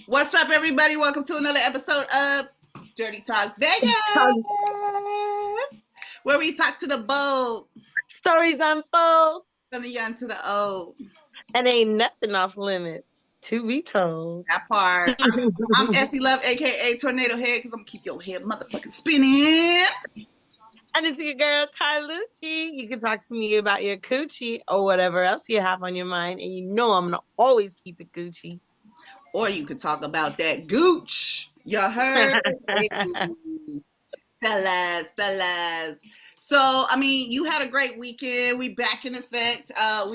What's up, everybody? Welcome to another episode of Dirty Talk Vegas, where we talk to the bold, Stories unfold, from the young to the old. and ain't nothing off limits to be told. That part. I'm Essie Love, aka Tornado Head, because I'm gonna keep your head motherfucking spinning. And it's your girl Carlucci. You can talk to me about your coochie or whatever else you have on your mind, and you know I'm gonna always keep it Gucci. Or you could talk about that gooch. You heard? Hey. Fellas. So, I mean, you had a great weekend. We back in effect. I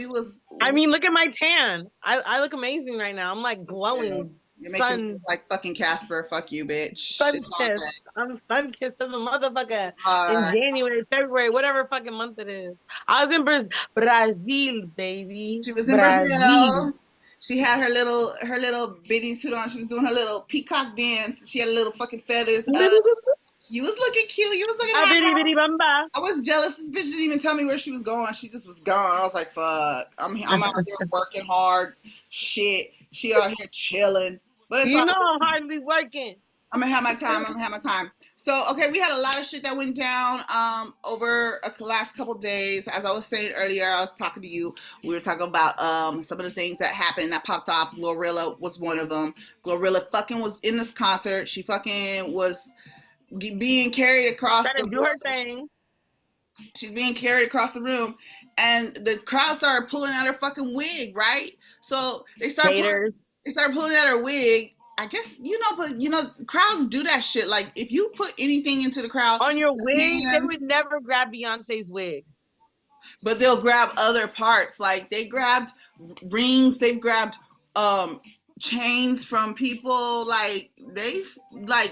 mean, look at my tan. I look amazing right now. I'm like glowing. You're making me look like fucking Casper. Fuck you, bitch. Sun kissed. I'm sun kissed as a motherfucker in January, February, whatever fucking month it is. I was in Brazil, baby. She was in Brazil. She had her little bitty suit on. She was doing her little peacock dance. She had little fucking feathers. You was looking cute. You was looking hot. I was jealous. This bitch didn't even tell me where she was going. She just was gone. I was like, fuck. I'm out here working hard. Shit. She out here chilling. But it's I'm hardly working. I'm gonna have my time. So, okay, we had a lot of shit that went down over the last couple days. As I was saying earlier, I was talking to you. We were talking about some of the things that happened that popped off. Glorilla was one of them. Glorilla fucking was in this concert. She fucking was being carried across the do her thing. She's being carried across the room, and the crowd started pulling out her fucking wig, right? So they started pulling out her wig. I guess, but crowds do that shit. Like, if you put anything into the crowd on your wig, they would never grab Beyonce's wig. But they'll grab other parts. Like, they grabbed rings, they've grabbed chains from people. Like,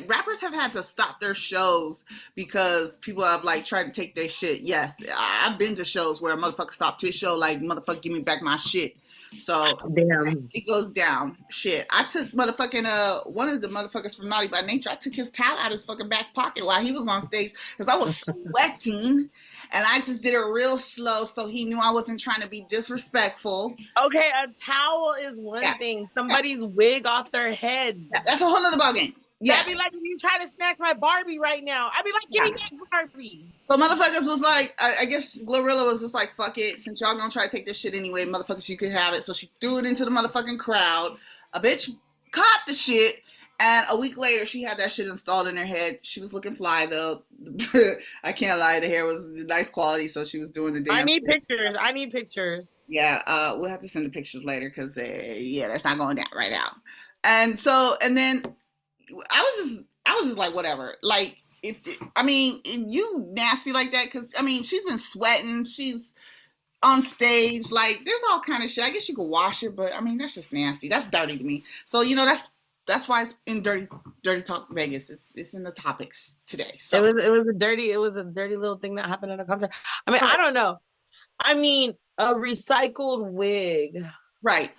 rappers have had to stop their shows because people have tried to take their shit. Yes, I've been to shows where a motherfucker stopped his show, like, motherfucker, give me back my shit. So damn, it goes down. Shit, I took motherfucking one of the motherfuckers from Naughty by Nature. I took his towel out of his fucking back pocket while he was on stage because I was sweating, and I just did it real slow so he knew I wasn't trying to be disrespectful. Okay, a towel is one thing. Somebody's wig off their head. That's a whole nother ballgame. Yeah. That'd be like if you try to snatch my Barbie right now. I'd be like, give me that Barbie. So motherfuckers was like, I guess Glorilla was just like, fuck it. Since y'all gonna try to take this shit anyway, motherfuckers, you could have it. So she threw it into the motherfucking crowd. A bitch caught the shit. And a week later, she had that shit installed in her head. She was looking fly, though. I can't lie. The hair was nice quality, so she was doing the damn. I need pictures. Yeah, we'll have to send the pictures later because, that's not going down right now. And then I was just like, whatever. Like, if you nasty like that, because she's been sweating. She's on stage. Like, there's all kind of shit. I guess you could wash it, but that's just nasty. That's dirty to me. So that's why it's in Dirty Talk Vegas. It's in the topics today. So it was a dirty little thing that happened at a concert. I don't know. A recycled wig. Right.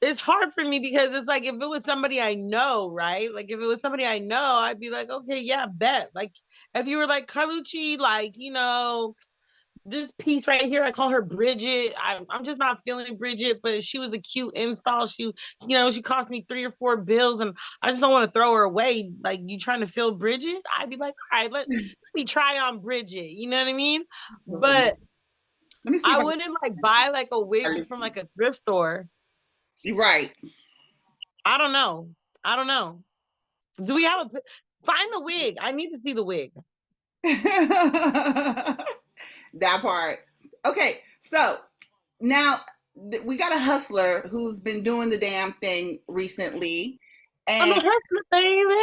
It's hard for me because it's like if it was somebody I know, right? Like if it was somebody I know, I'd be like, okay, yeah, bet. Like if you were like Carlucci, like, this piece right here, I call her Bridget. I'm just not feeling Bridget, but she was a cute install. She cost me 3 or 4 bills and I just don't want to throw her away. Like, you trying to fill Bridget? I'd be like, all right, let me try on Bridget. You know what I mean? But let me see. I wouldn't buy like a wig from like a thrift store. Right. I don't know. Do we have find the wig? I need to see the wig. That part. Okay, so now we got a hustler who's been doing the damn thing recently. And I'm a hustler, baby.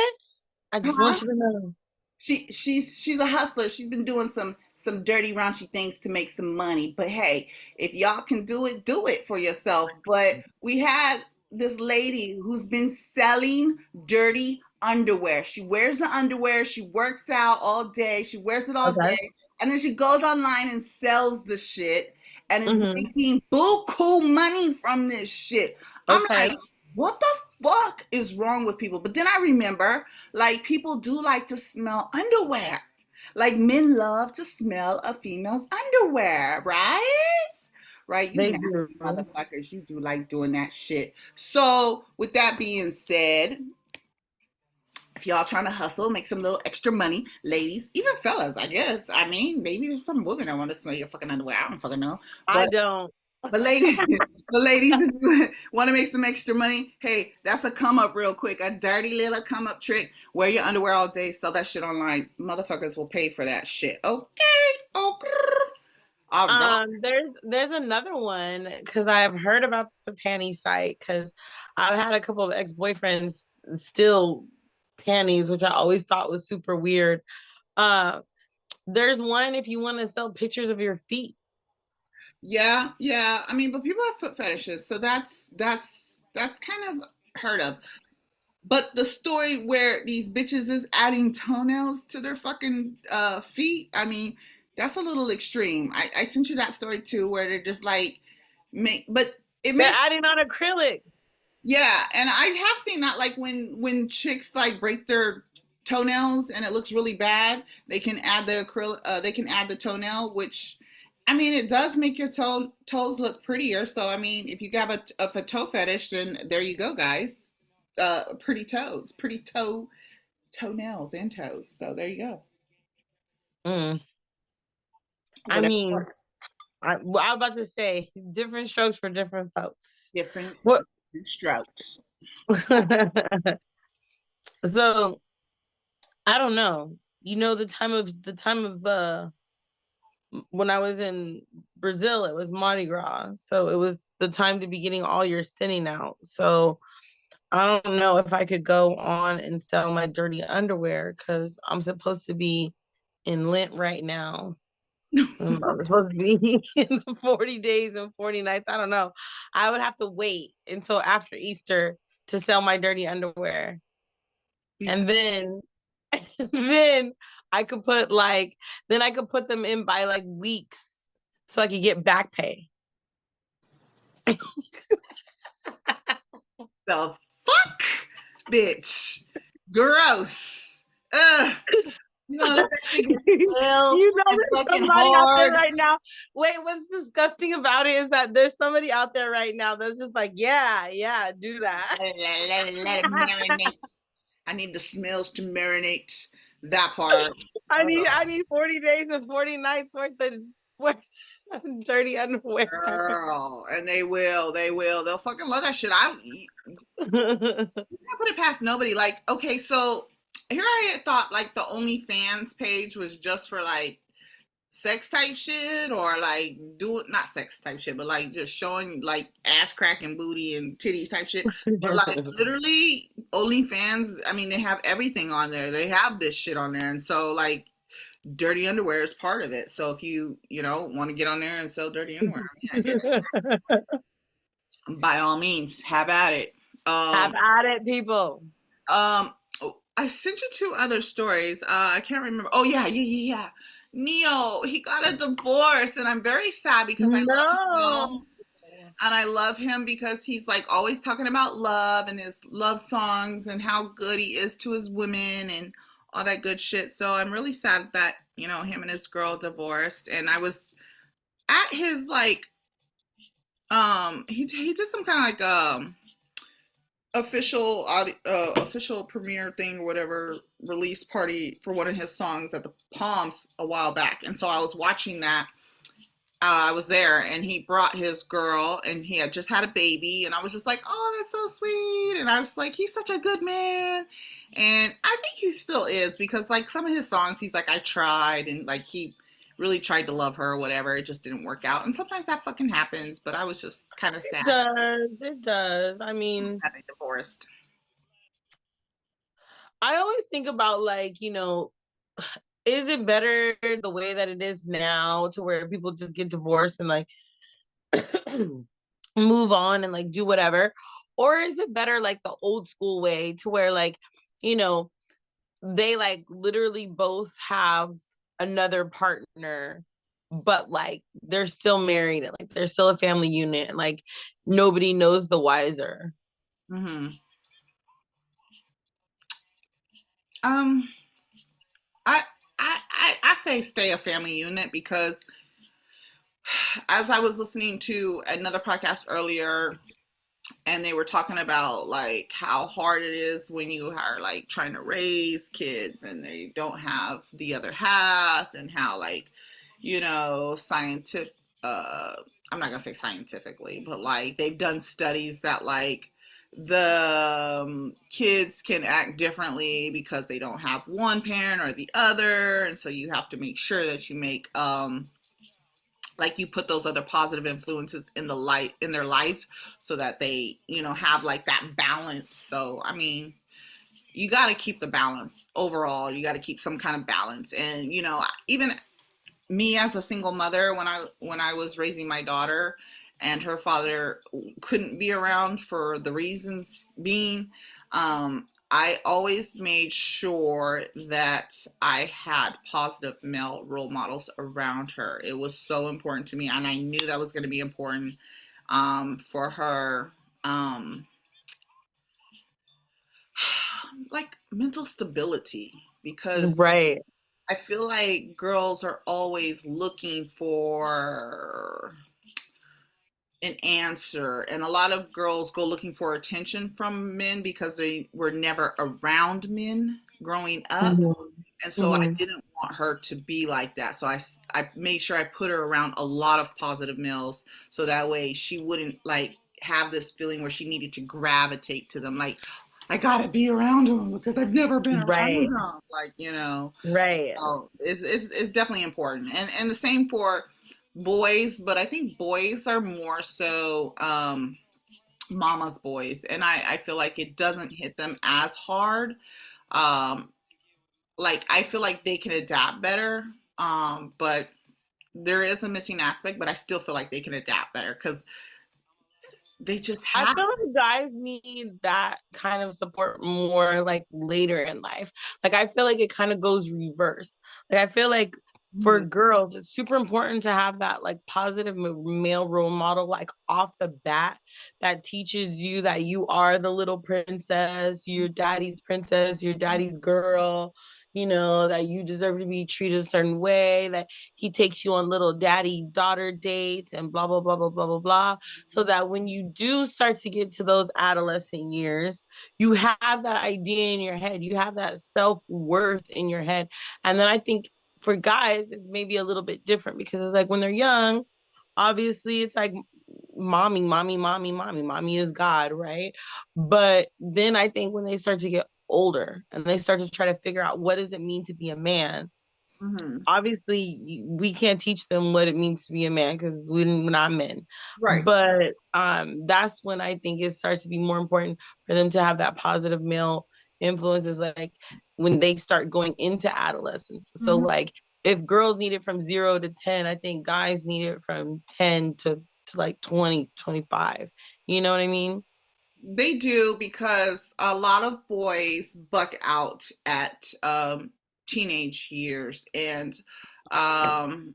I just want you to know. She's a hustler. She's been doing some dirty, raunchy things to make some money. But hey, if y'all can do it for yourself. But we had this lady who's been selling dirty underwear. She wears the underwear. She works out all day. She wears it all day. And then she goes online and sells the shit and is making buku money from this shit. I'm like, what the fuck is wrong with people? But then I remember, like, people do like to smell underwear. Like, men love to smell a female's underwear, right? right? You They do. nasty motherfuckers. You do like doing that shit. So, with that being said, if y'all trying to hustle, make some little extra money, ladies, even fellas, I guess. I mean, maybe there's some women that want to smell your fucking underwear. I don't fucking know. I But don't. but ladies, but ladies, if you want to make some extra money, hey, that's a come up real quick. A dirty little come up trick. Wear your underwear all day, sell that shit online. Motherfuckers will pay for that shit. Okay. Okay. All right. There's another one because I've heard about the panty site because I've had a couple of ex-boyfriends steal panties, which I always thought was super weird. Uh, there's one if you want to sell pictures of your feet. Yeah, yeah. I mean, but people have foot fetishes, so that's kind of heard of. But the story where these bitches is adding toenails to their fucking feet, I mean, that's a little extreme. I sent you that story too, where they're just like, but it They're makes adding on acrylics. yeah, and I have seen that like when chicks like break their toenails and it looks really bad, they can add the acrylic, they can add the toenail, which I mean it does make your toes look prettier. So I mean, if you have a toe fetish, then there you go, guys. Pretty toes, pretty toenails and toes. So there you go. Mm. I Whatever mean, works. well, I was about to say different strokes for different folks. Different What? strokes. So I don't know. You know, the time of when I was in Brazil, it was Mardi Gras. So it was the time to be getting all your sinning out. So I don't know if I could go on and sell my dirty underwear because I'm supposed to be in Lent right now. I'm supposed to be in the 40 days and 40 nights. I don't know. I would have to wait until after Easter to sell my dirty underwear. And then then I could put like then I could put them in by like weeks so I could get back pay. The fuck, bitch, gross. Ugh. You gonna let that shit get stale You know, and there's fucking somebody out there hard? right now. Wait, what's disgusting about it is that there's somebody out there right now that's just like, yeah, yeah, do that. Let it marinate. I need the smells to marinate. That part. I need 40 days and 40 nights worth of dirty underwear. Girl, and they'll fucking love that shit. Can't put it past nobody. Like, okay, so here I had thought like the OnlyFans page was just for like sex type shit or like do it not sex type shit, but like just showing like ass crack and booty and titties type shit. But like literally OnlyFans, I mean they have everything on there. They have this shit on there. And so like dirty underwear is part of it. So if you want to get on there and sell dirty underwear, I mean, I get it. By all means, have at it. Have at it, people. I sent you two other stories. I can't remember. Oh yeah, yeah, yeah, yeah. Neo, he got a divorce, and I'm very sad because I love No. him, and I love him because he's like always talking about love and his love songs and how good he is to his women and all that good shit. So I'm really sad that him and his girl divorced. And I was at his like he did some kind of like official premiere thing or whatever release party for one of his songs at the Palms a while back, and so I was watching that. I was there, and he brought his girl, and he had just had a baby, and I was just like, "Oh, that's so sweet!" And I was like, "He's such a good man," and I think he still is because like some of his songs, he's like, "I tried," and like he really tried to love her or whatever. It just didn't work out, and sometimes that fucking happens. But I was just kind of sad It does. I mean, that they divorced. I always think about like, is it better the way that it is now to where people just get divorced and like move on and like do whatever? Or is it better like the old school way to where like, you know, they like literally both have another partner, but like they're still married and like they're still a family unit and like nobody knows the wiser. Hmm. Um, I, I say stay a family unit because as I was listening to another podcast earlier, and they were talking about like how hard it is when you are like trying to raise kids and they don't have the other half, and how like, scientific, I'm not gonna say scientifically, but like they've done studies that like the kids can act differently because they don't have one parent or the other, and so you have to make sure that you make like you put those other positive influences in their life, so that they have like that balance. So I mean, you got to keep the balance overall. You got to keep some kind of balance. And even me as a single mother, when I was raising my daughter and her father couldn't be around for the reasons being, I always made sure that I had positive male role models around her. It was so important to me, and I knew that was going to be important for her, like mental stability, because Right. I feel like girls are always looking for an answer, and a lot of girls go looking for attention from men because they were never around men growing up. Mhm. And so I Mhm. didn't want her to be like that. So I made sure I put her around a lot of positive males, so that way she wouldn't like have this feeling where she needed to gravitate to them. Like, I gotta be around them because I've never been around Right. them. Like, Right. it's definitely important. And the same for boys, but I think boys are more so mama's boys. And I feel like it doesn't hit them as hard. Um, like I feel like they can adapt better. But there is a missing aspect, but I still feel like they can adapt better because they just I have. feel like guys need that kind of support more like later in life. Like I feel like it kind of goes reverse. Like I feel like for Mhm, girls, it's super important to have that like positive male role model like off the bat that teaches you that you are the little princess, your daddy's princess, your daddy's girl, that you deserve to be treated a certain way, that he takes you on little daddy daughter dates and blah blah blah blah blah blah blah, so that when you do start to get to those adolescent years, you have that idea in your head, you have that self-worth in your head. And then I think for guys it's maybe a little bit different, because it's like when they're young, obviously it's like mommy, mommy, mommy, mommy, mommy is God, right? But then I think when they start to get older and they start to try to figure out what does it mean to be a man, mhm. obviously we can't teach them what it means to be a man because we're not men. Right. But that's when I think it starts to be more important for them to have that positive male influences, like when they start going into adolescence. So Mhm. like if girls need it from 0 to 10, I think guys need it from 10 to like 20, 25. You know what I mean? They do, because a lot of boys buck out at teenage years, and um,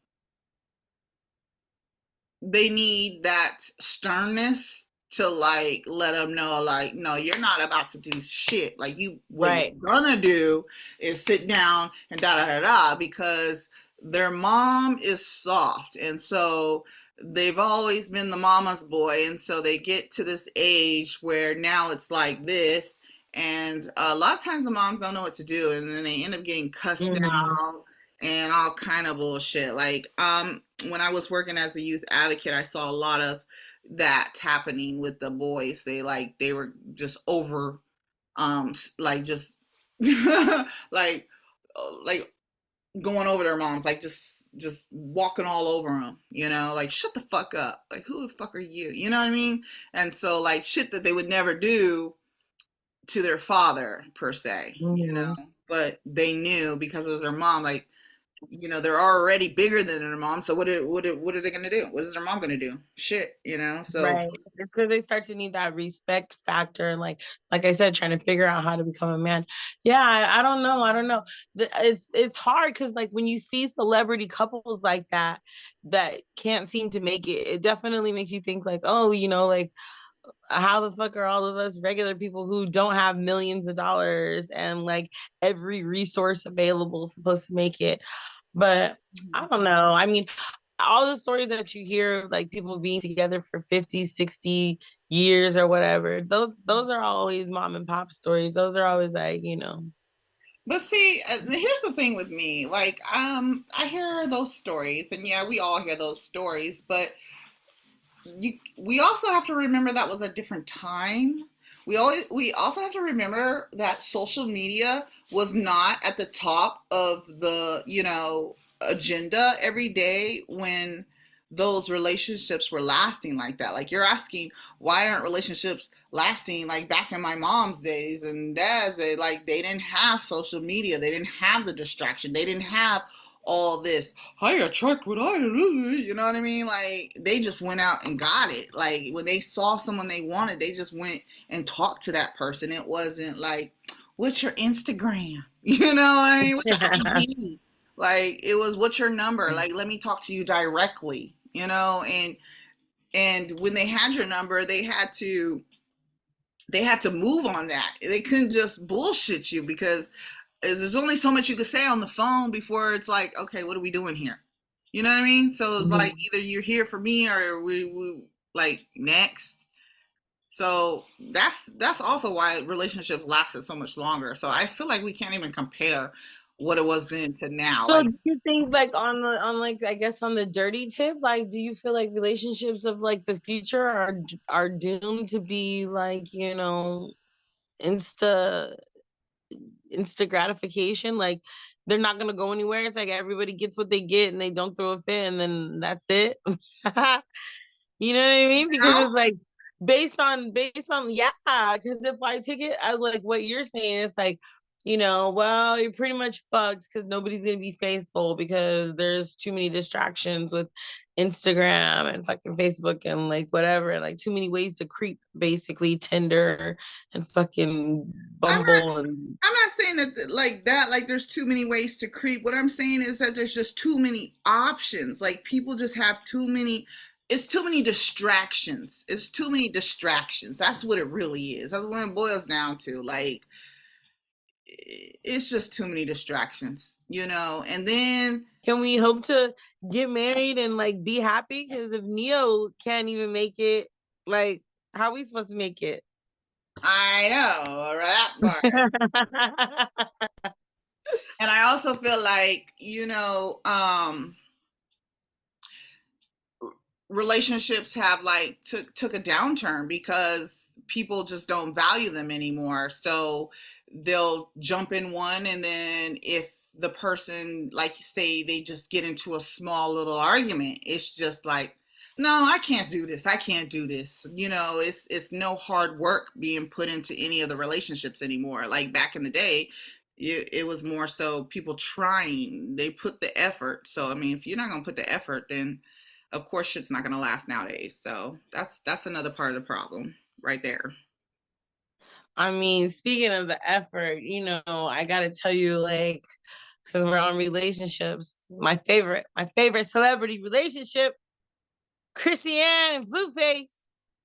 they need that sternness to like let them know, like, no, you're not about to do shit. Like, what you're Right. gonna do is sit down and da da da da, because their mom is soft, and so they've always been the mama's boy, and so they get to this age where now it's like this, and a lot of times the moms don't know what to do, and then they end up getting cussed Mhm. out and all kind of bullshit. Like, when I was working as a youth advocate, I saw a lot of that happening with the boys. They were just over, like just like like going over their moms, like just walking all over them, like, shut the fuck up, like, who the fuck are you, you know what I mean? And so like shit that they would never do to their father per se, Mhm. but they knew because it was their mom, like, they're already bigger than their mom. So what are they gonna do? What is their mom gonna do? Shit, So Right. It's because they start to need that respect factor, and like I said, trying to figure out how to become a man. Yeah, I don't know. I don't know. It's hard because like when you see celebrity couples like that can't seem to make it, it definitely makes you think like, oh, like how the fuck are all of us regular people who don't have millions of dollars and like every resource available supposed to make it? But I don't know. I mean, all the stories that you hear, like people being together for 50, 60 years or whatever, those are always mom and pop stories. Those are always like, you know. But see, here's the thing with me. Like, I hear those stories, and yeah, we all hear those stories, but we also have to remember that was a different time. We also have to remember that social media was not at the top of the, agenda every day when those relationships were lasting like that. Like, you're asking, why aren't relationships lasting like back in my mom's days and dad's day? Like, they didn't have social media, they didn't have the distraction, they didn't have all this. I attract what I do. You know what I mean? Like, they just went out and got it. Like, when they saw someone they wanted, they just went and talked to that person. It wasn't like, what's your Instagram? You know what I mean? What's your IG? Like, it was, what's your number? Like, let me talk to you directly. And when they had your number, they had to move on that. They couldn't just bullshit you, because there's only so much you could say on the phone before it's like, okay, what are we doing here? You know what I mean? So it's like, either you're here for me or we like next. So that's also why relationships lasted so much longer. So I feel like we can't even compare what it was then to now. So Like, do you think like on like I guess on the dirty tip, like do you feel like relationships of like the future are doomed to be like, you know, insta instant gratification? Like they're not gonna go anywhere. It's like everybody gets what they get and they don't throw a fit and then that's it. You know what I mean? Because now, it's like based on yeah, because if I take it as like what you're saying, it's like, you know, well, you're pretty much fucked because nobody's gonna be faithful because there's too many distractions with Instagram and fucking Facebook and like whatever, like too many ways to creep, basically Tinder and fucking I'm not Bumble and I'm not saying that there's too many ways to creep. What I'm saying is that there's just too many options. Like, people just have too many. It's too many distractions. It's too many distractions. That's what it really is. That's what it boils down to. Like, it's just too many distractions. And then can we hope to get married and like be happy? Because if Neo can't even make it, like, how are we supposed to make it? I know that part. And I also feel like, relationships have like took a downturn because people just don't value them anymore. So they'll jump in one, and then if the person, like, say they just get into a small little argument, it's just like, no, I can't do this. I can't do this. It's no hard work being put into any of the relationships anymore. Like, back in the day, it was more so people trying. They put the effort. So I mean, if you're not gonna put the effort, then of course shit's not going to last nowadays. So that's another part of the problem right there. I mean, speaking of the effort, I gotta tell you, like, because we're on relationships, my favorite celebrity relationship, Chrissy Ann and Blueface.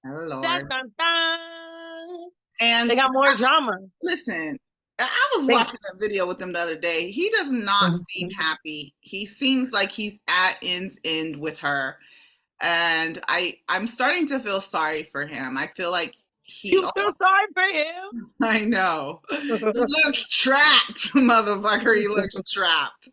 Oh Dun, Lord. dun, dun. And They got more drama. listen, I was They, watching a video with him the other day. He does not seem happy. He seems like he's at end's end with her, and I'm starting to feel sorry for him. I feel like he you feel almost sorry for him? I know. He looks trapped, motherfucker. He looks trapped.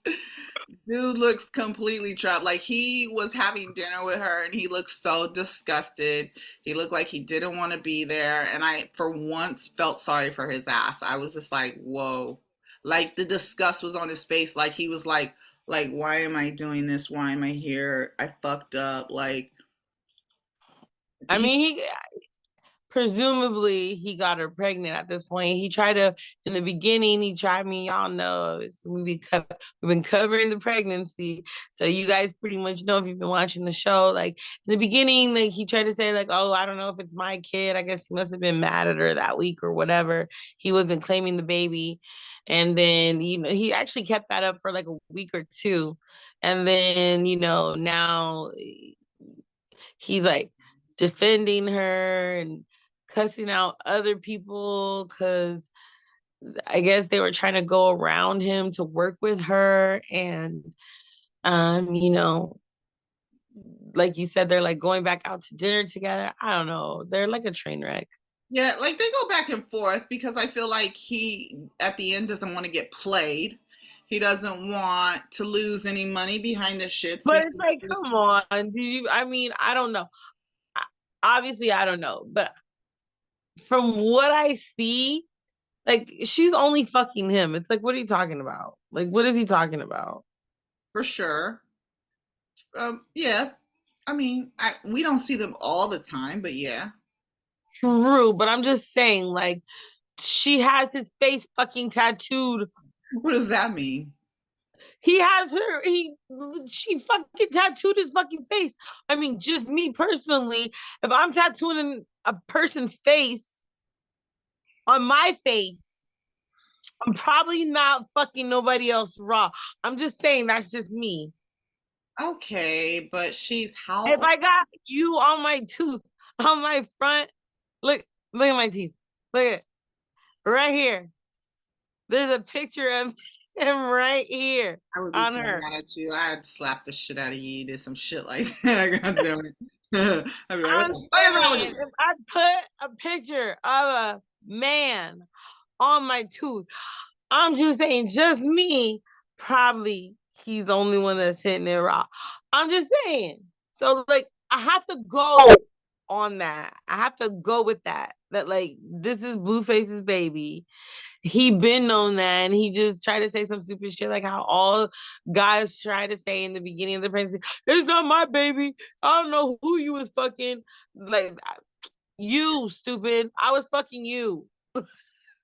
Dude looks completely trapped. Like, he was having dinner with her and he looked so disgusted. He looked like he didn't want to be there. And I, for once, felt sorry for his ass. I was just like, whoa. Like, the disgust was on his face. Like, he was like, why am I doing this? Why am I here? I fucked up. Like, I he, mean, he presumably he got her pregnant at this point. He tried to in the beginning. He tried. I mean, y'all know we've been covering the pregnancy, so you guys pretty much know if you've been watching the show. Like in the beginning, like he tried to say like, "Oh, I don't know if it's my kid." I guess he must have been mad at her that week or whatever. He wasn't claiming the baby, and then he actually kept that up for like a week or two, and then now he's like defending her and cussing out other people because I guess they were trying to go around him to work with her. And, um, you know, like you said, they're like going back out to dinner together. I don't know. They're like a train wreck. Yeah, like they go back and forth because I feel like he at the end doesn't want to get played. He doesn't want to lose any money behind the shits But it's because like, come on. Do you, I mean, I don't know. Obviously, I don't know. But from what I see, like, she's only fucking him. It's like, what are you talking about? Like, what is he talking about? for sure. Yeah, I mean, we don't see them all the time, but yeah. True, but I'm just saying, like, she has his face fucking tattooed. What does that mean? He has her, she fucking tattooed his fucking face. I mean, just me personally, if I'm tattooing a person's face on my face, I'm probably not fucking nobody else raw. I'm just saying that's just me. Okay, but she's how If old? I got you on my tooth, on my front, look, look at my teeth. Look at it. Right here. There's a picture of him right here I would be on so her. mad at you. I'd slap the shit out of you. You did some shit like that. God damn it. I'd be like, what I'm the fuck is wrong with saying, you? if I put a picture of a man on my tooth, I'm just saying, just me, probably he's the only one that's hitting it raw. I'm just saying. So, like, I have to go on that. I have to go with that. That, like, this is Blueface's baby. He been known that, and he just tried to say some stupid shit like how all guys try to say in the beginning of the pregnancy, "It's not my baby. I don't know who you was fucking." Like, you stupid. I was fucking you.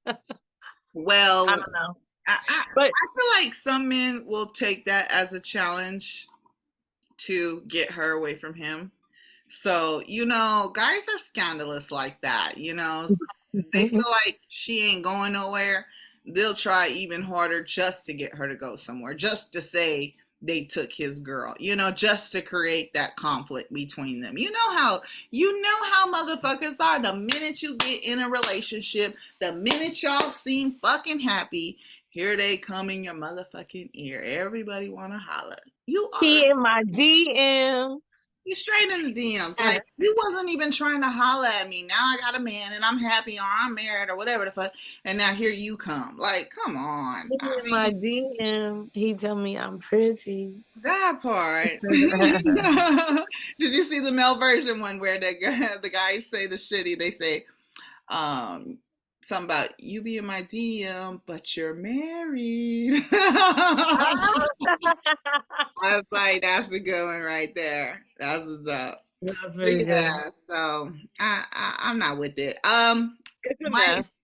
I Well, don't know, but I feel like some men will take that as a challenge to get her away from him. So, guys are scandalous like that. They feel like she ain't going nowhere. They'll try even harder just to get her to go somewhere, just to say they took his girl, just to create that conflict between them. You know how motherfuckers are. The minute you get in a relationship, the minute y'all seem fucking happy, here they come in your motherfucking ear. Everybody wanna holler. You are he in my DM. you straight in the DMs. Like you wasn't even trying to holler at me. Now I got a man and I'm happy or I'm married or whatever the fuck. And now here you come. Like, come on. He I in my mean, DM. He tell me I'm pretty. that part. Did you see the male version one where the guys say the shitty? They say, um, something about you be in my DM, but you're married. I was like, that's a good one right there. That's what's up. That's But very good. yeah, so I'm not with it. It's a My mess.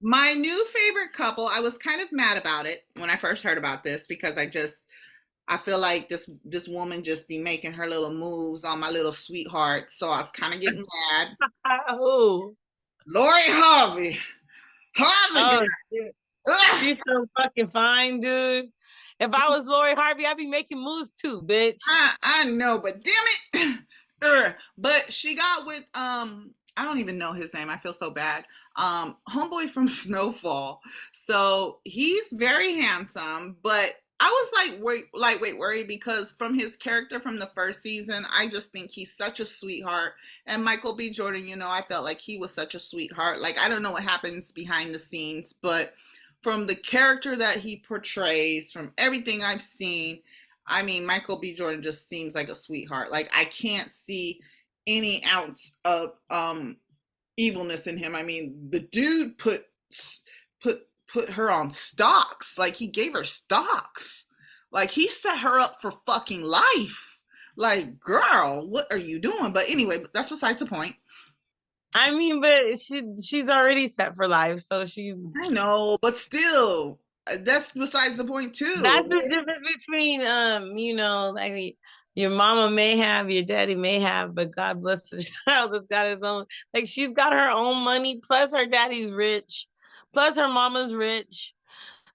my new favorite couple. I was kind of mad about it when I first heard about this because I feel like this woman just be making her little moves on my little sweetheart. So I was kind of getting mad. Oh, Lori Harvey, Harvey, oh, shit. ugh, She's so fucking fine, dude. If I was Lori Harvey, I'd be making moves too, bitch. I know, but damn it. But she got with I don't even know his name. I feel so bad. Homeboy from Snowfall. So he's very handsome, but I was wait, worried because from his character from the first season, I just think he's such a sweetheart. And Michael B. Jordan, I felt like he was such a sweetheart. Like I don't know what happens behind the scenes, but from the character that he portrays, from everything I've seen, I mean, Michael B. Jordan just seems like a sweetheart. Like I can't see any ounce of evilness in him. I mean, the dude put her on stocks. Like he gave her stocks. Like he set her up for fucking life. Like, girl, what are you doing? But anyway, that's besides the point. I mean, but she's already set for life, so I know, but still, that's besides the point too. that's the difference between like your mama may have, your daddy may have, but God bless the child that's got his own. Like she's got her own money, plus her daddy's rich, plus her mama's rich.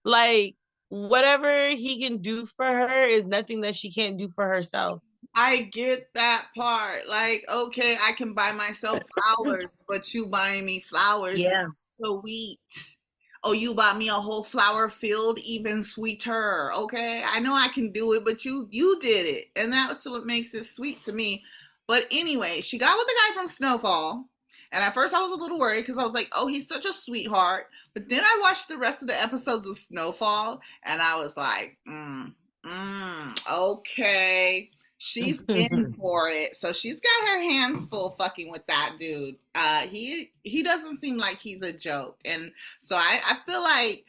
Like whatever he can do for her is nothing that she can't do for herself. I get that part. Like, okay, I can buy myself flowers, but you buying me flowers Yeah. is sweet. Oh, you bought me a whole flower field, even sweeter. Okay, I know I can do it, but you did it, and that's what makes it sweet to me. But anyway, she got with the guy from Snowfall. And at first I was a little worried because I was like, oh, he's such a sweetheart. But then I watched the rest of the episodes of Snowfall and I was like, okay. She's in for it. So she's got her hands full fucking with that dude. He doesn't seem like he's a joke. And so I feel like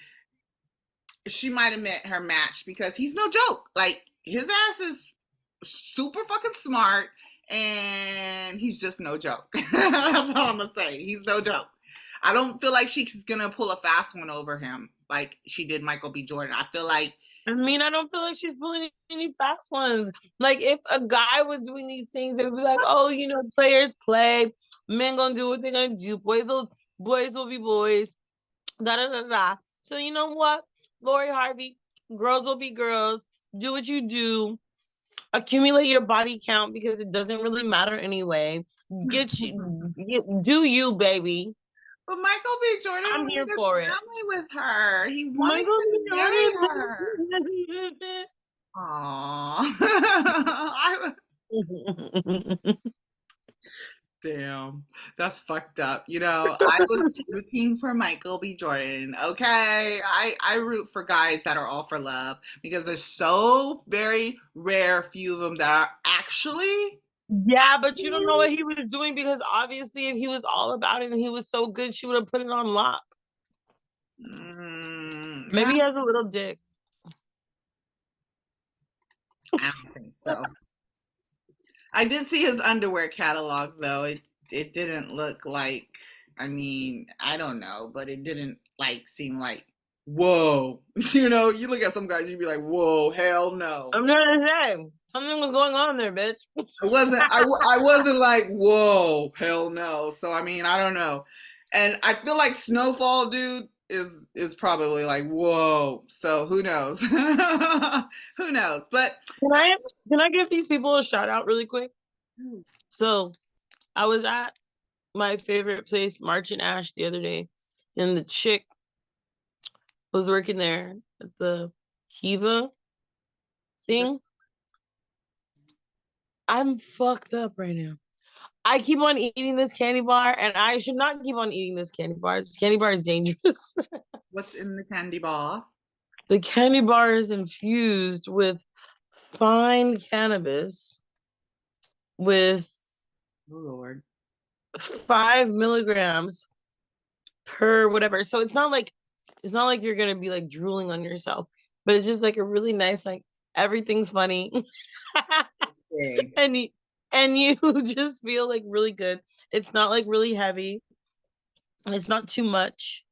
she might have met her match because he's no joke. Like his ass is super fucking smart and he's just no joke. That's all I'm gonna say. He's no joke. I don't feel like she's gonna pull a fast one over him like she did Michael B. Jordan. I feel like I mean, I don't feel like she's pulling any fast ones. Like, if a guy was doing these things, it would be like, oh, you know, players play, men gonna do what they're gonna do, boys will be boys, da da da da. So you know what, Lori Harvey, girls will be girls. Do what you do. Accumulate your body count because it doesn't really matter anyway. Do you, baby. but Michael B. Jordan I'm here wanted a for it. family with her. He wanted Michael to B. marry Jordan. her. Aww. Damn, that's fucked up. You know, I was rooting for Michael B. Jordan. Okay, I root for guys that are all for love because there's so very rare few of them that are actually. Yeah, but you don't know what he was doing because obviously, if he was all about it and he was so good, she would have put it on lock. Maybe he has a little dick. I don't think so. I did see his underwear catalog though. It didn't look like. I mean, I don't know, but it didn't like seem like whoa. You know, you look at some guys, you'd be like, whoa, hell no. I'm not saying something was going on there, bitch. I wasn't like whoa, hell no. So I mean, I don't know, and I feel like Snowfall dude is probably like whoa. So who knows? Who knows? But Can I give these people a shout out really quick? So I was at my favorite place, March and Ash, the other day, and the chick was working there at the Kiva thing. I'm fucked up right now. I keep on eating this candy bar, and I should not keep on eating this candy bar. This candy bar is dangerous. what's in the candy bar? The candy bar is infused with fine cannabis with Oh Lord. 5 milligrams per whatever. So it's not like you're gonna be like drooling on yourself, but it's just like a really nice, like everything's funny. Okay. And you just feel like really good. It's not like really heavy. It's not too much.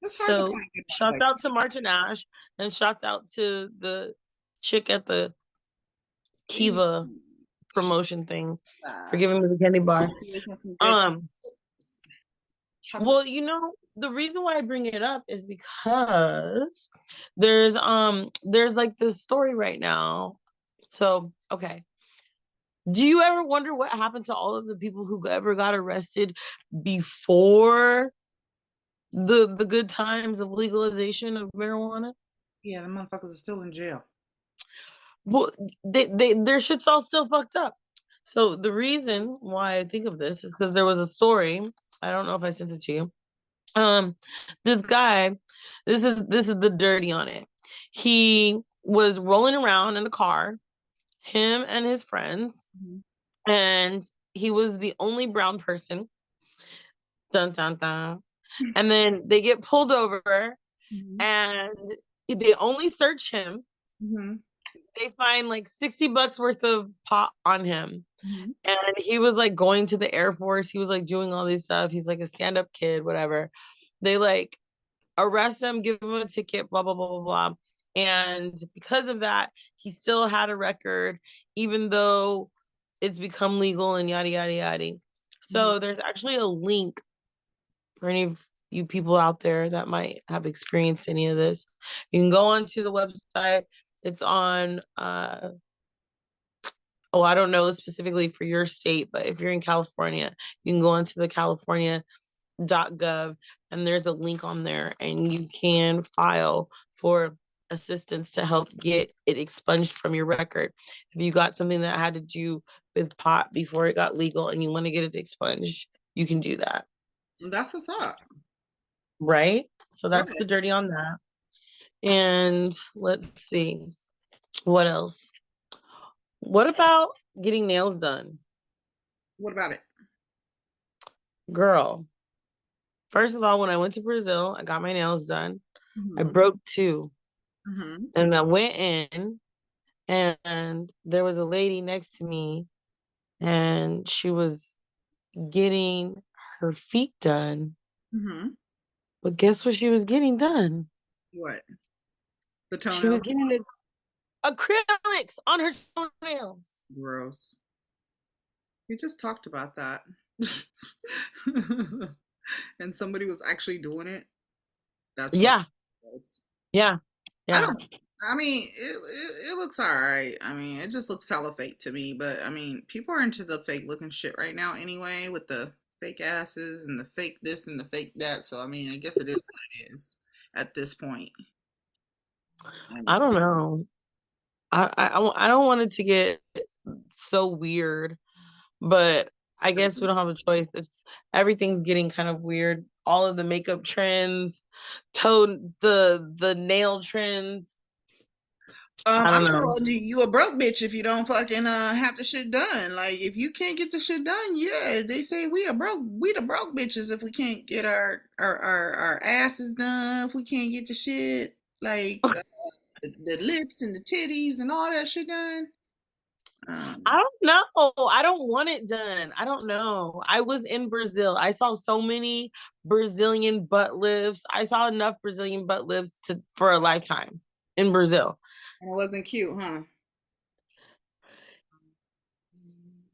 It's hard to So find good ones shouts like out to March and Ash, and shouts out to the chick at the that. Kiva promotion thing for giving me the candy bar. Well, you know, the reason why I bring it up is because there's like this story right now. So, okay. Do you ever wonder what happened to all of the people who ever got arrested before the good times of legalization of marijuana? Yeah, the motherfuckers are still in jail. Well, their shit's all still fucked up. So the reason why I think of this is because there was a story. I don't know if I sent it to you. This guy, this is the dirty on it. He was rolling around in a car, him and his friends, and he was the only brown person. Dun dun dun. And then they get pulled over, and they only search him. They find like $60 worth of pot on him. And he was like going to the Air Force. He was like doing all this stuff. He's like a stand-up kid, whatever. They like arrest him, give him a ticket, blah, blah, blah, blah, blah. And because of that, he still had a record, even though it's become legal and yada, yada, yada. So there's actually a link for any of you people out there that might have experienced any of this. You can go onto the website. It's on, I don't know specifically for your state, but if you're in California, you can go onto the California.gov and there's a link on there and you can file for assistance to help get it expunged from your record. If you got something that had to do with pot before it got legal and you want to get it expunged, you can do that. That's what's up. Right? So that's the Right. dirty on that. And let's see. What else? What about getting nails done? What about it? Girl, first of all, when I went to Brazil, I got my nails done. I Mm-hmm. broke two. Mm-hmm. And I went in and there was a lady next to me and she was getting her feet done. Mm-hmm. But guess what she was getting done? What? The She was toenails? getting the acrylics on her toenails. Gross. We just talked about that. And somebody was actually doing it. That's so Yeah, gross. yeah, I yeah. don't. I mean, it looks all right. I mean, it just looks hella fake to me. But I mean, people are into the fake looking shit right now anyway, with the fake asses and the fake this and the fake that. So I mean, I guess it is what it is at this point. I And don't know. I don't want it to get so weird, but I guess we don't have a choice. It's everything's getting kind of weird. All of the makeup trends, the nail trends. I don't I'm know. told you a broke bitch if you don't fucking have the shit done. Like if you can't get the shit done, yeah, they say we the broke bitches if we can't get our asses done, if we can't get the shit like the lips and the titties and all that shit done. I Um, don't know. I don't want it done. I don't know. I was in Brazil. I saw so many Brazilian butt lifts. I saw enough Brazilian butt lifts for a lifetime in Brazil. and it wasn't cute, huh?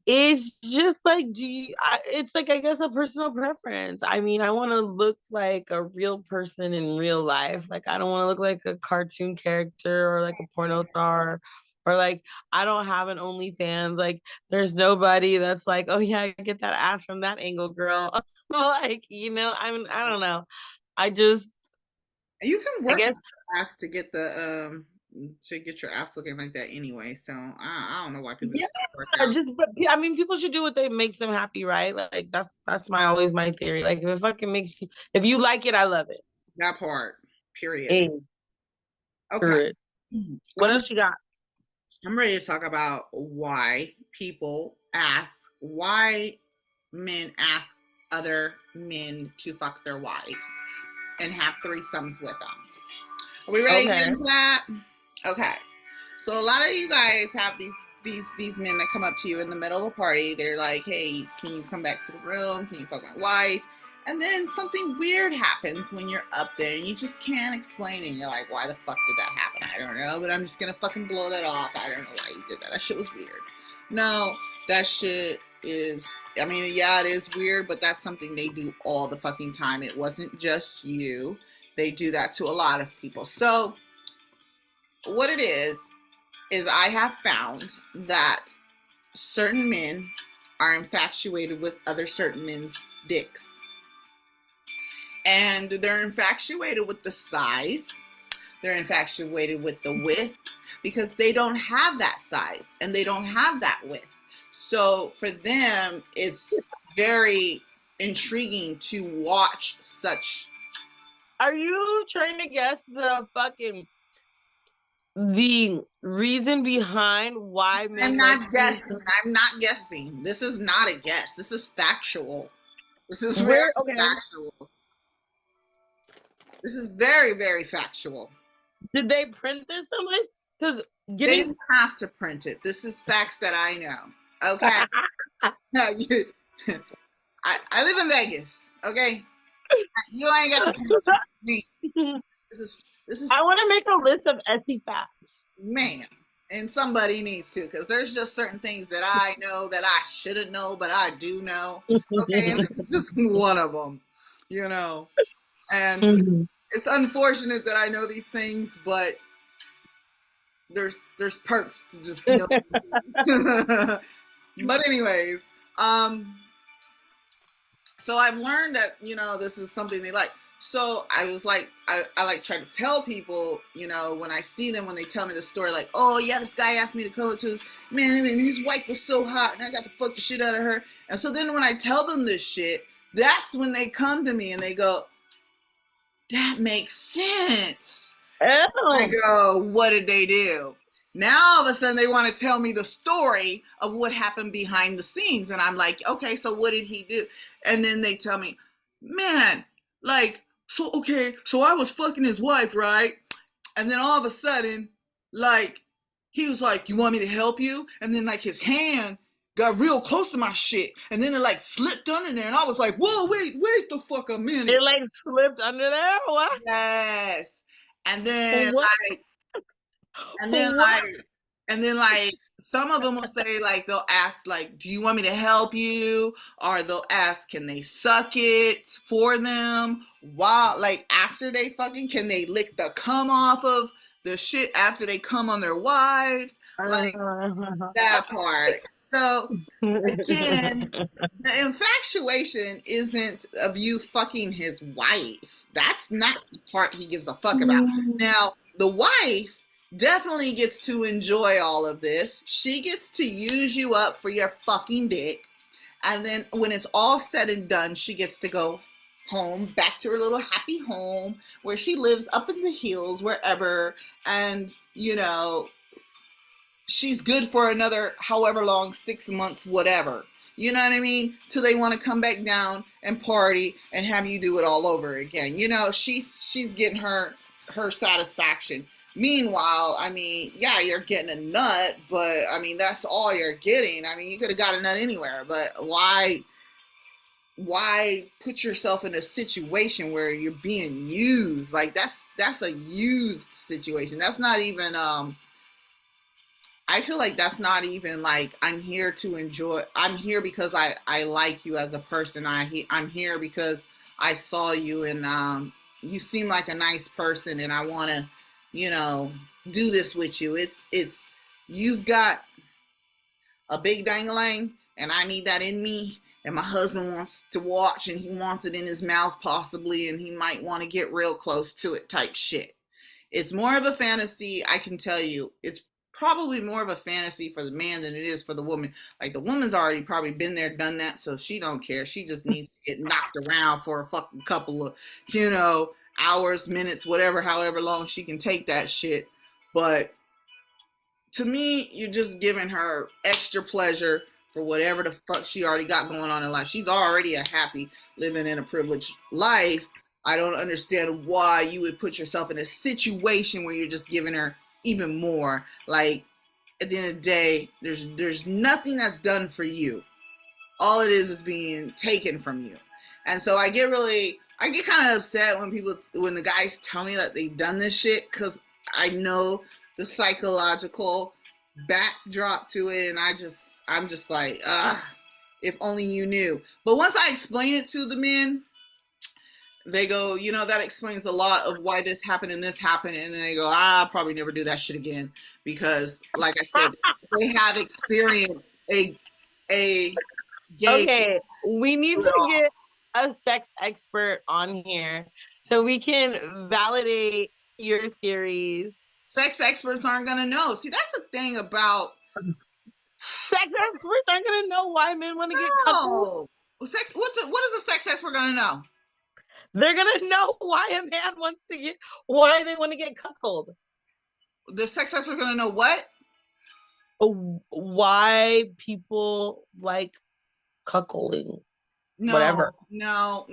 It's just like, it's like, I guess, a personal preference. I mean, I want to look like a real person in real life. Like, I don't want to look like a cartoon character or like a porno star or like, I don't have an OnlyFans. Like, there's nobody that's like, oh, yeah, I get that ass from that angle, girl. Like, I don't know. I just, You can I work on guess, your ass to get your ass looking like that anyway. So I don't know why people yeah, just don't work out. but I mean, people should do what they makes them happy, right? Like, that's always my theory. Like, if it fucking makes you, if you like it, I love it. That part. Period. Hey, Okay. period. What else you got? I'm ready to talk about why men ask other men to fuck their wives and have threesomes with them. Are we ready to get Okay. into that? Okay. So a lot of you guys have these men that come up to you in the middle of a party. They're like, "Hey, can you come back to the room? Can you fuck my wife?" And then something weird happens when you're up there and you just can't explain it. And you're like, "Why the fuck did that happen? I don't know, but I'm just gonna fucking blow that off. I don't know why you did that. That shit was weird." No, that shit is, I mean, yeah, it is weird, but that's something they do all the fucking time. It wasn't just you. They do that to a lot of people. So what it is I have found that certain men are infatuated with other certain men's dicks. And they're infatuated with the size, they're infatuated with the width because they don't have that size and they don't have that width. So for them, it's very intriguing to watch such. Are you trying to guess the reason behind why I'm men like not to guessing. I'm not guessing. This is not a guess. This is factual. This is very where okay. factual. This is very, very factual. Did they print this somewhere? Because They getting didn't have to print it. This is facts that I know. Okay. No, I live in Vegas. Okay. You ain't got to print shit for me. This is I want to make a list of Essie facts. man. And somebody needs to, because there's just certain things that I know that I shouldn't know, but I do know. Okay, and this is just one of them, you know. And it's unfortunate that I know these things, but there's perks to just know. But anyways, So I've learned that, this is something they like. So I was like, I like try to tell people, when I see them, when they tell me the story, like, oh yeah, this guy asked me to come to his man, I mean, his wife was so hot and I got to fuck the shit out of her. And so then when I tell them this shit, that's when they come to me and they go, that makes sense. I Oh. go, what did they do? Now all of a sudden they want to tell me the story of what happened behind the scenes. And I'm like, okay, so what did he do? And then they tell me, man, like, so, okay, so I was fucking his wife, right? And then all of a sudden, like, he was like, you want me to help you? And then, like, his hand got real close to my shit. And then it, like, slipped under there. And I was like, whoa, wait the fuck a minute. It like slipped under there? What? Yes. And then, What? like, and then What? like and then like some of them will say, like, they'll ask, like, do you want me to help you? Or they'll ask, can they suck it for them while, like, after they fucking, can they lick the cum off of the shit after they come on their wives, like that part. So again, the infatuation isn't of you fucking his wife. That's not the part he gives a fuck about. Now, the wife definitely gets to enjoy all of this. She gets to use you up for your fucking dick. And then when it's all said and done, she gets to go home, back to her little happy home where she lives up in the hills, wherever. And, she's good for another however long, 6 months, whatever. You know what I mean? Till they want to come back down and party and have you do it all over again. She's getting her satisfaction. Meanwhile, I mean, yeah, you're getting a nut, but I mean, that's all you're getting. I mean, you could have got a nut anywhere, but why put yourself in a situation where you're being used? Like, that's a used situation. That's not even I feel like that's not even like, I'm here to enjoy. I'm here because I like you as a person. I'm here because I saw you and you seem like a nice person and I want to, do this with you. It's you've got a big dangling and I need that in me. And my husband wants to watch and he wants it in his mouth possibly, and he might want to get real close to it type shit. It's more of a fantasy, I can tell you. It's probably more of a fantasy for the man than it is for the woman. Like, the woman's already probably been there, done that, so she don't care. She just needs to get knocked around for a fucking couple of, hours, minutes, whatever, however long she can take that shit. But to me, you're just giving her extra pleasure for whatever the fuck she already got going on in life. She's already a happy, living in a privileged life. I don't understand why you would put yourself in a situation where you're just giving her even more. Like, at the end of the day, there's nothing that's done for you. All it is being taken from you. And so I get kind of upset when the guys tell me that they've done this shit, because I know the psychological backdrop to it, and I'm just like, if only you knew. But once I explain it to the men, they go, that explains a lot of why this happened and this happened. And then they go, I'll probably never do that shit again. Because, like I said, they have experienced a gay. Okay, we need to get a sex expert on here so we can validate your theories. Sex experts aren't going to know. See, that's the thing about... Sex experts aren't going to know why men want to get coupled. What is a sex expert going to know? They're gonna know why a man why they want to get cuckolded. The sex expert are gonna know what? Why people like cuckolding. Whatever. No,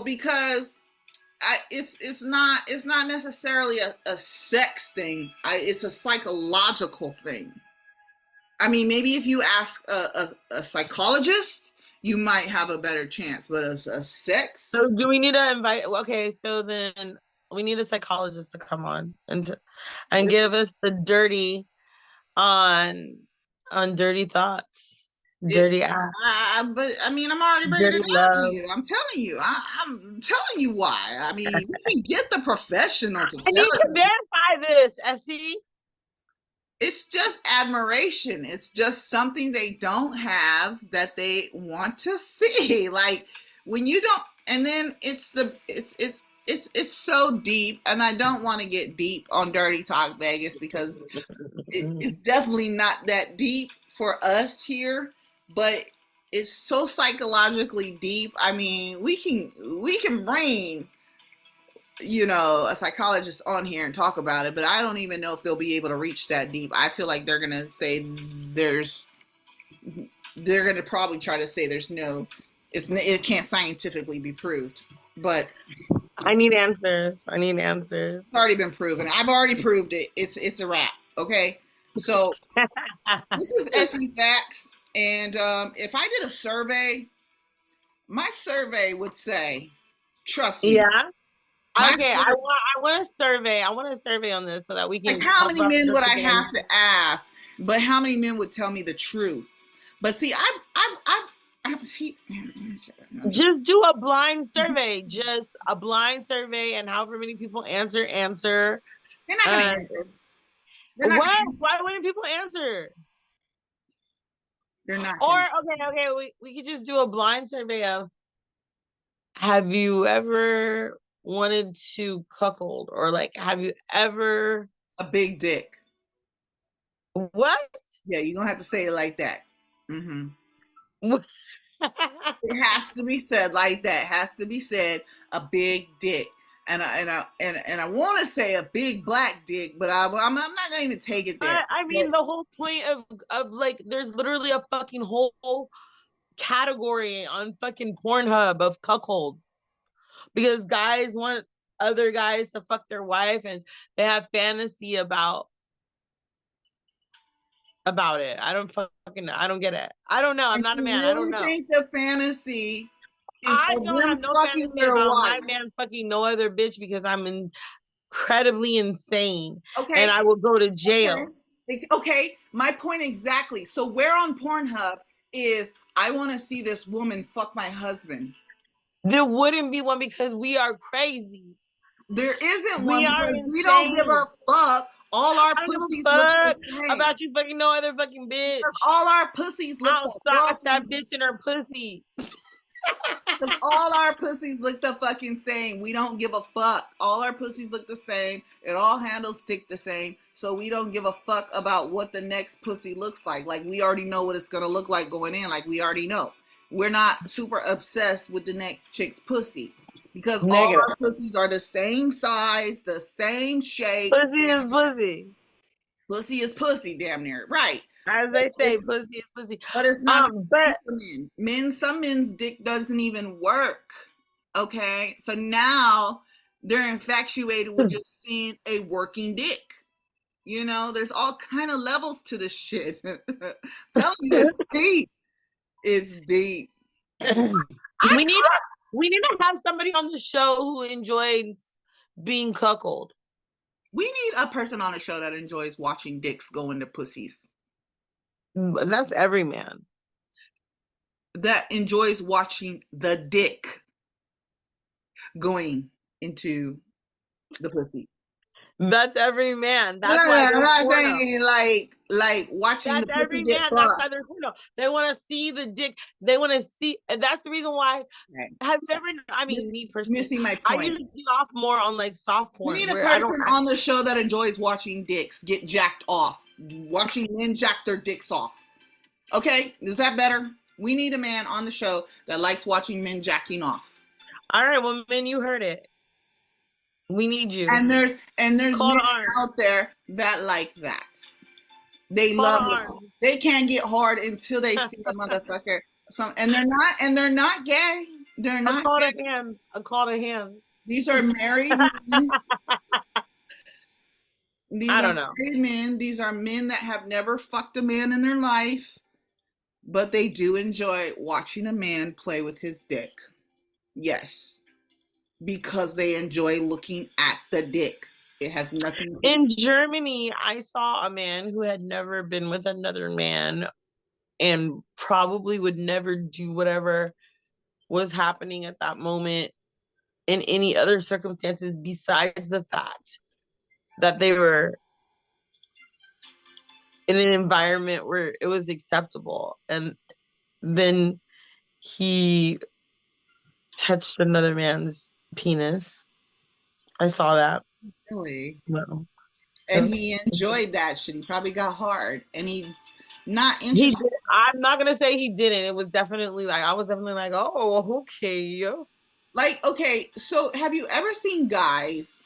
because it's not necessarily a sex thing. It's a psychological thing. I mean, maybe if you ask a psychologist, you might have a better chance, but a sex. So do we need to invite? Okay, so then we need a psychologist to come on and give us the dirty on dirty thoughts, dirty acts. But I mean, I'm already breaking it down to you. I'm telling you. I'm telling you why. I mean, we can get the professional to tell I need to verify this, Essie. it's just admiration. It's just something they don't have that they want to see. Like when you don't, and then it's so deep, and I don't want to get deep on Dirty Talk Vegas because it's definitely not that deep for us here, but it's so psychologically deep. I mean, we can bring a psychologist on here and talk about it, but I don't even know if they'll be able to reach that deep. I feel like they're gonna say they're gonna probably try to say it can't scientifically be proved, but I need answers. I need answers. it's already been proven. I've already proved it. It's a wrap. Okay, so this is Essie Facts, and if I did a survey, my survey would say, trust me. Yeah. My Okay, survey, I want a survey. I want a survey on this so that we like can how talk many about men this would I again. have to ask? But how many men would tell me the truth? But see, see. Just do a blind survey. Just a blind survey, and however many people answer. They're not gonna answer. They're not What? gonna answer. Why wouldn't people answer? They're not Or gonna. we could just do a blind survey of, have you ever wanted to cuckold, or like, have you ever A big dick. what? Yeah, you're gonna have to say it like that. Mm-hmm. What? It has to be said like that. It has to be said, a big dick. And I want to say a big black dick, but I'm not gonna even take it there. I mean, the whole point of like, there's literally a fucking whole category on fucking Pornhub of cuckold, because guys want other guys to fuck their wife, and they have fantasy about it. I don't get it. I don't know. I'm And not a you man. I don't really know. think the fantasy is I of don't them have no fucking fantasy their about wife? my man fucking no other bitch, because I'm incredibly insane, and Okay, I will go to okay, jail. okay. My point exactly. So where on Pornhub is I want to see this woman fuck my husband? There wouldn't be one, because we are crazy. There isn't We one are because we don't give insane. a fuck. All our I don't give pussies a look the fuck same. about you fucking no other fucking Because bitch. all our pussies look I'll the sock that fucking bitch in her pussy. Because all our pussies look the fucking same. We don't give a fuck. All our pussies look the same. It all handles dick the same. So we don't give a fuck about what the next pussy looks like. Like we already know what it's gonna look like going in. Like we already know. We're not super obsessed with the next chick's pussy. Because all Negative. our pussies are the same size, the same shape. Pussy is pussy. Pussy is pussy, damn near. Right. As But they say, it's, pussy is pussy. but it's not the same But for men. Some men's dick doesn't even work. Okay, so now they're infatuated with just seeing a working dick. There's all kind of levels to this shit. Telling you, it's deep. It's deep. I we need we need to have somebody on the show who enjoys being cuckold. We need a person on a show that enjoys watching dicks go into pussies. That's every man. That enjoys watching the dick going into the pussy. That's every man. No, That's no, why no, I'm they're not porno. saying like watching the That's pussy every get man. That's why fucked. they're porno. They want to see the dick. They want to see. And that's the reason why. Right. Have you ever? I mean, me personally, Missing my I point. usually get off more on like soft We porn need a where I don't. person on the show that enjoys watching dicks get jacked off, watching men jack their dicks off. Okay, is that better? We need a man on the show that likes watching men jacking off. All right, well, men, you heard it. We need you. And there's Call men to arms. out there that like that. They Call love to it. arms. They can't get hard until they see a motherfucker. And they're not gay. They're not gay. A call to hands. These are married men. These I are don't know. married men. These are men that have never fucked a man in their life, but they do enjoy watching a man play with his dick. Yes, because they enjoy looking at the dick. It has nothing to In Germany, I saw a man who had never been with another man and probably would never do whatever was happening at that moment in any other circumstances besides the fact that they were in an environment where it was acceptable, and then he touched another man's penis. I saw that. Really? No. And he enjoyed that shit. He probably got hard, and he's not He interested. did. I'm not gonna say he didn't. It was definitely like I was definitely like, oh, okay. Like, okay, so have you ever seen guys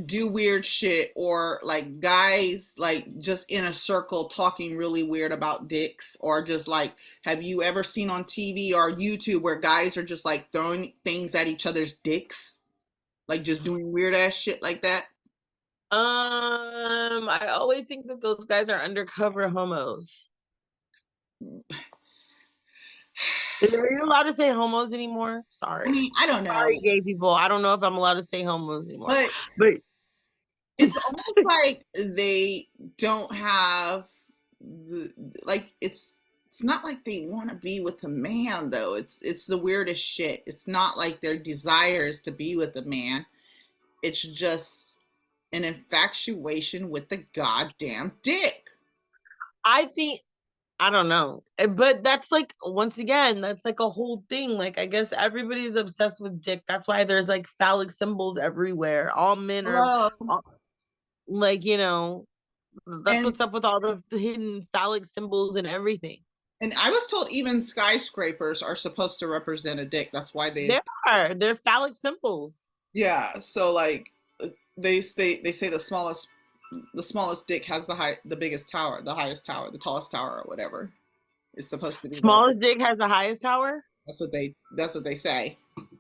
do weird shit, or like guys like just in a circle talking really weird about dicks, or just like, have you ever seen on TV or YouTube where guys are just like throwing things at each other's dicks, like just doing weird ass shit like that? I always think that those guys are undercover homos. Are you allowed to say homos anymore? I Sorry. mean, I don't know, Sorry, gay people. I don't know if I'm allowed to say homos anymore. but But it's almost like they don't have the, like, it's not like they want to be with a man though. It's the weirdest shit. It's not like their desire is to be with a man. It's just an infatuation with the goddamn dick. I think I don't know. But that's like once again, that's like a whole thing. Like I guess everybody's obsessed with dick. That's why there's like phallic symbols everywhere. All men are Hello. all, like, that's And what's up with all the hidden phallic symbols and everything. and I was told even skyscrapers are supposed to represent a dick. That's why they, They're phallic symbols. yeah, so like they say the smallest dick has the biggest tower, the highest tower, the tallest tower, or whatever. Is supposed to be the, Smallest dick has the highest tower. that's what they say.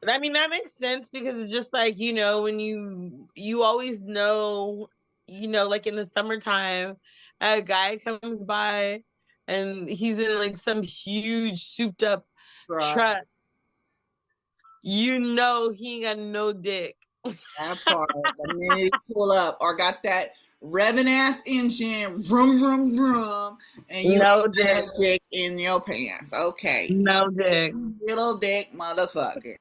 I mean, that makes sense because it's just like, when you always know, like in the summertime, a guy comes by and he's in like some huge souped up Right. truck. He ain't got no dick. That part. The minute you pull up or got that revving ass engine, vroom, vroom, vroom, and you No ain't got dick. no dick in your pants. Okay. No dick. Little dick motherfucker.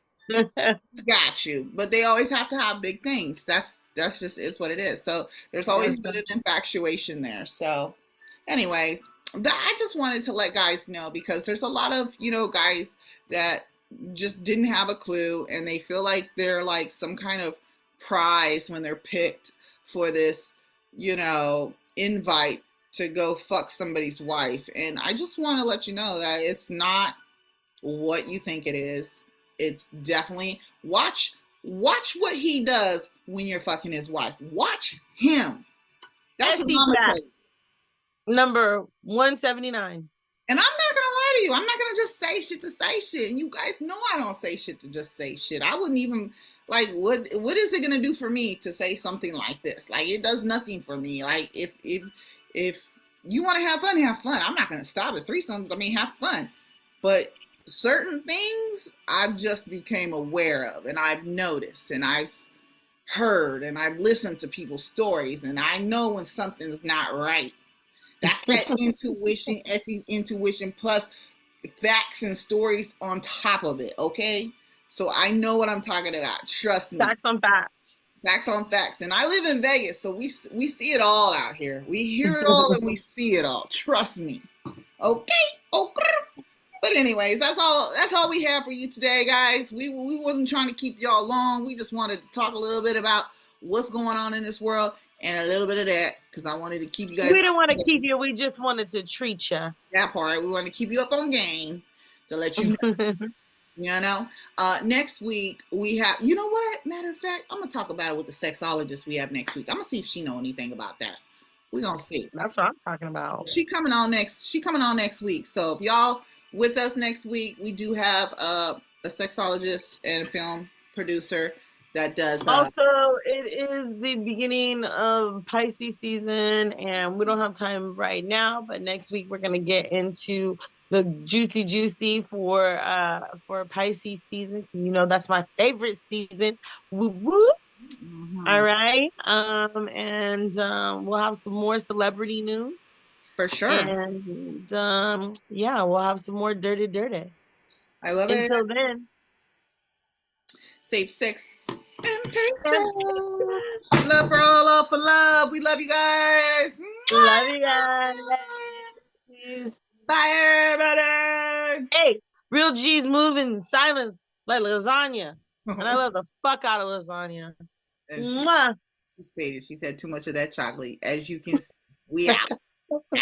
Got you. But they always have to have big things. That's just is what it is. So there's always been an infatuation there. So anyways, I just wanted to let guys know, because there's a lot of, guys that just didn't have a clue, and they feel like they're like some kind of prize when they're picked for this, invite to go fuck somebody's wife. And I just want to let you know that it's not what you think it is. It's definitely watch what he does when you're fucking his wife. Watch him. That's what Essie I'm gonna tell you. number 179. And I'm not gonna lie to you. I'm not gonna just say shit to say shit. And you guys know I don't say shit to just say shit. I wouldn't even like, what is it gonna do for me to say something like this? Like, it does nothing for me. Like, if you want to have fun, have fun. I'm not gonna stop at threesomes. I mean, have fun. But certain things I've just became aware of, and I've noticed, and I've heard, and I've listened to people's stories, and I know when something's not right. That's that intuition, Essie's intuition, plus facts and stories on top of it, okay? So I know what I'm talking about. Trust me. Facts on facts. Facts on facts. And I live in Vegas, so we see it all out here. We hear it all and we see it all. Trust me. Okay? Okay. But anyways, that's all we have for you today, guys. We wasn't trying to keep y'all long. We just wanted to talk a little bit about what's going on in this world, and a little bit of that, because I wanted to keep you guys. We didn't want to keep you. We just wanted to treat you. That part. We want to keep you up on game to let you know. Next week we have. You know what? Matter of fact, I'm gonna talk about it with the sexologist we have next week. I'm gonna see if she know anything about that. We're gonna see. That's what I'm talking about. She coming on next week. So if y'all with us next week, we do have a sexologist and film producer that does. Also, it is the beginning of Pisces season, and we don't have time right now. But next week we're gonna get into the juicy for Pisces season. That's my favorite season. Woo woo. Mm-hmm. All right. And we'll have some more celebrity news. For sure. And we'll have some more dirty. I love it. Until then, safe sex and pictures. Love for all for love. We love you guys. Love you guys. Bye, everybody. Hey, real G's moving silence like lasagna. And I love the fuck out of lasagna. And Mwah. she stated she's had too much of that chocolate. As you can see, we out.